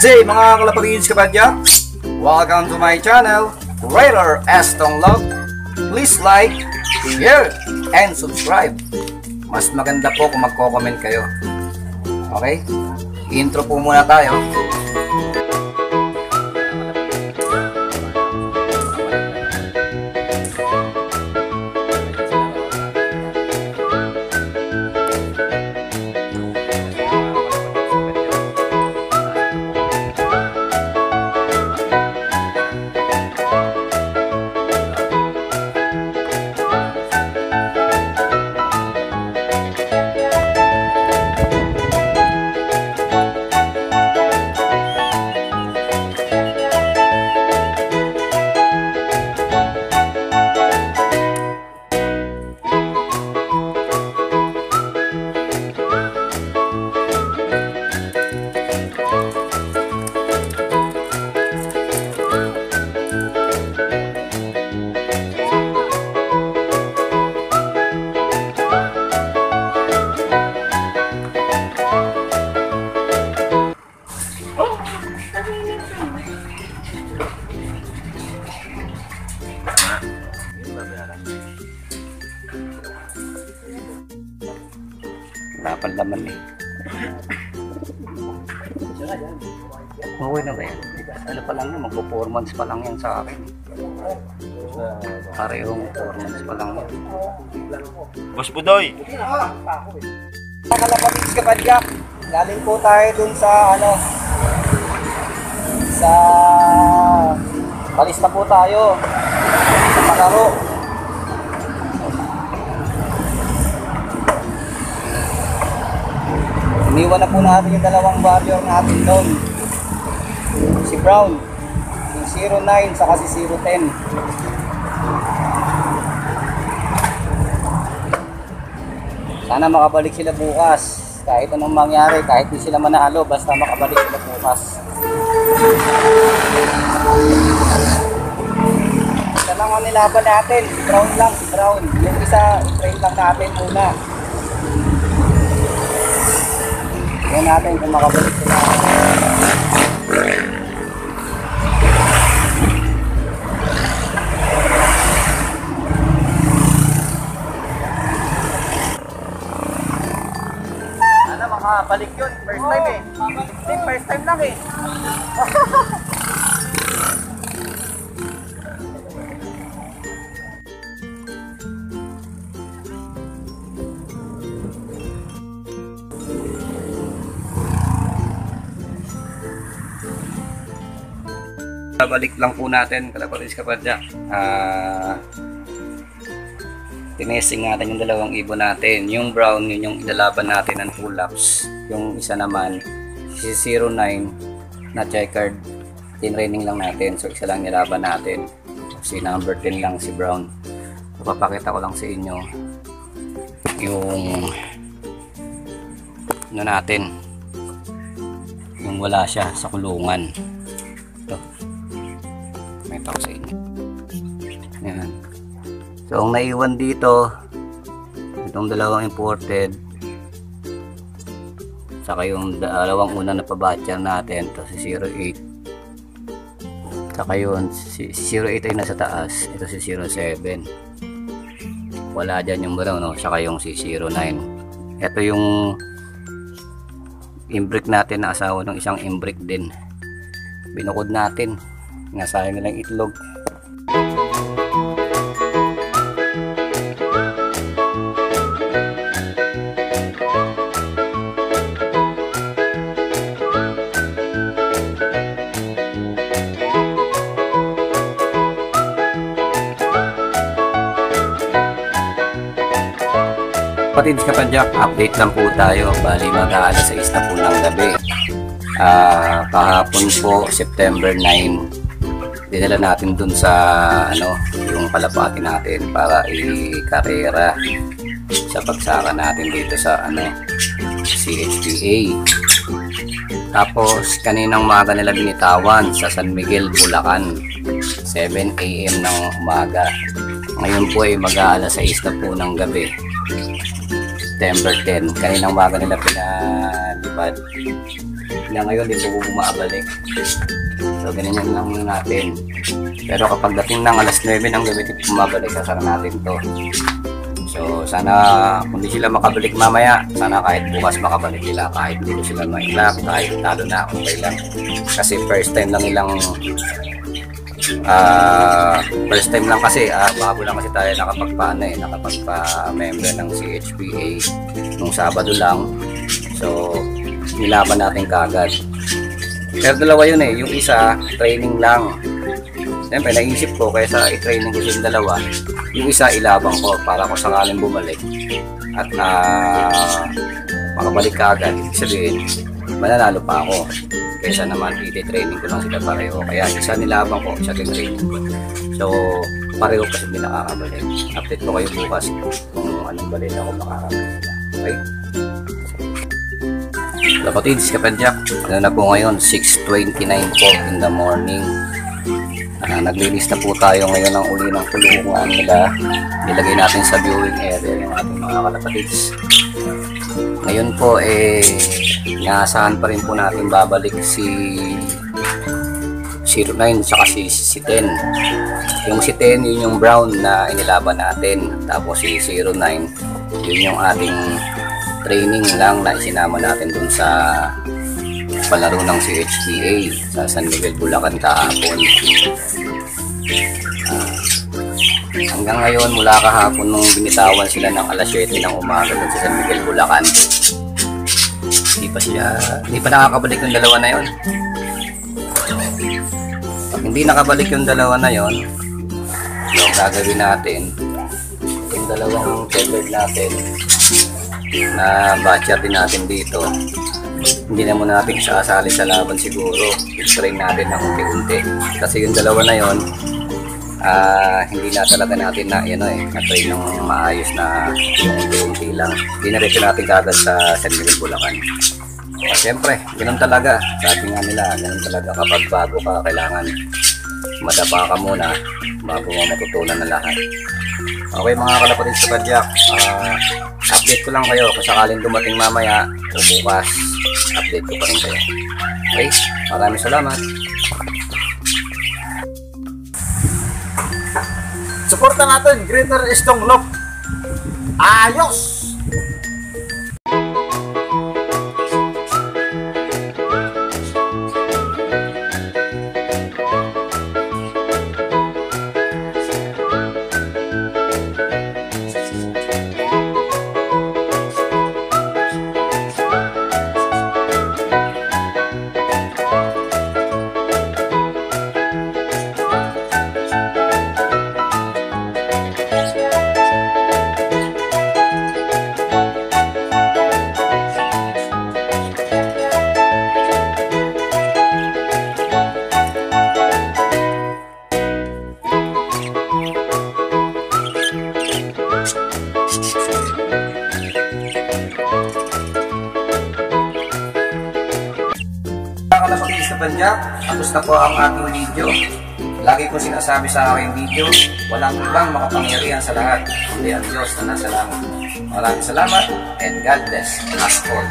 Good day mga kalapatids kapadya! Welcome to my channel, Raider Aston Love. Please like, share, and subscribe. Mas maganda po kung magko-comment kayo. Okay? Intro po muna tayo. Wala pang laman eh. Okay na ba yan? Ano pa lang yan? Magpo 4 months pa lang yan sa akin. Parehong 4 months pa lang yan. Boss Budoy! Mga kalapatids kapadya, galing po tayo dun sa sa palista po tayo sa palaro. Iniwan na po natin yung dalawang warrior natin doon. Si Brown, yung 09 saka si 010. Sana makabalik sila bukas. Kahit anong mangyari, kahit di sila manalo, basta makabalik sila bukas. Isa lang ang nilaban natin, si Brown lang, si Brown. Yung isa, i-train lang natin muna. Yan natin kung makabalik sila. Ano, makabalik yun. First time eh. First time lang eh. Balik lang po natin kalapatids kapadya. Tinesting natin yung dalawang ibon natin. Yung brown, yun yung ilalaban natin ng 2 laps. Yung isa naman, si 09 na checkered, tinraining lang natin. So isa lang nilaban natin. Si number 10 lang si brown. So, papakita ko lang sa inyo yung natin. Yung wala siya sa kulungan. Ito. May ito sa inyo. Ayan. So ang naiwan dito, itong dalawang imported, saka yung dalawang una na pabatcher natin, ito si 08, saka yun si 08 ay nasa taas, ito si 07, wala dyan yung brown, no? Saka yung si 09. Ito yung imbrick natin na asawa ng isang imbrick din, binukod natin, nasayang nilang itlog. Kapatids kapadyak, update lang po tayo. Bali mag-aalas 6 na po ng gabi. Kahapon po, September 9, dinala natin dun sa yung kalapati natin para i-karera sa pagsaka natin dito sa CHPA. Tapos kaninang umaga nila binitawan sa San Miguel, Bulacan, 7 AM ng umaga. Ngayon po ay mag-aalas 6 na po ng gabi, September 10. Kaninang umaga nila pinalipad Hanggang ngayon, di po bumabalik. So, ganyan lang muna natin. Pero kapag dating ng alas 9 ng gabi, di bumabalik, sasara natin to. So, sana kung di sila makabalik mamaya, sana kahit bukas makabalik nila, kahit hindi ko sila mailap, kahit talo na, okay lang. Kasi first time lang kasi, bago lang kasi tayo nakapagpa-member ng CHPA nung Sabado lang. So, nilaban natin kagad. Pero dalawa yun yung isa, training lang. Siyempre, naisip ko, kaysa i-training ko yung dalawa, yung isa ilabang ko para kung sakaling bumalik at makabalik ka agad, ibig sabihin, mananalo pa ako. Kaysa naman, i-training ko lang sila pareho. Kaya isa nilabang ko, isa training ko. So, pareho kasi hindi nakakabalik. Update ko kayo bukas kung anong balita ko makakabalik. Okay? Kapatids, kapadyak, ano na po ngayon, 6:29 po in the morning. Naglilista po tayo ngayon ng uli ng kulungan nila. Nilagay natin sa viewing area yung ating mga kalapatids. Ngayon po inaasahan pa rin po natin babalik si 09 saka si 10. Yung si 10 yun yung brown na inilaban natin. Tapos si 09 yun yung ating training lang na isinama natin dun sa palaro ng CHPA sa San Miguel, Bulacan kahapon. Hanggang ngayon, mula kahapon nung binitawan sila ng alas 7 ng umaga dun sa San Miguel, Bulacan, hindi pa nakakabalik yung dalawa na yon. Pag hindi nakabalik yung dalawa na yon, yung gagawin natin, yung dalawang tethered natin na batcher din natin dito, hindi na muna natin sasali sa laban siguro. I-train natin ng unti-unti. Kasi yung dalawa na yon, hindi na talaga natin na-train ng maayos na yung unti-unti lang. Hindi na rin natin kagad sa San Miguel, Bulacan. Siyempre, ganoon talaga. Sabi nga nila, ganoon talaga kapag bago ka, kailangan madapa ka muna bago mo matutunan na lahat. Okay mga kalapatid sa Padyak, update ko lang kayo kung sakaling dumating mamaya o bukas, update ko pa rin kayo. Okay, maraming salamat. Suporta natin, Greater Estong Lock. Ayos! Kalapatid sa Padyak, tapos na po ang ating video. Lagi ko sinasabi sa aking video, walang ibang makapangyarihan sa lahat, kundi ang Diyos na nasa langit. Maraming salamat and God bless us all.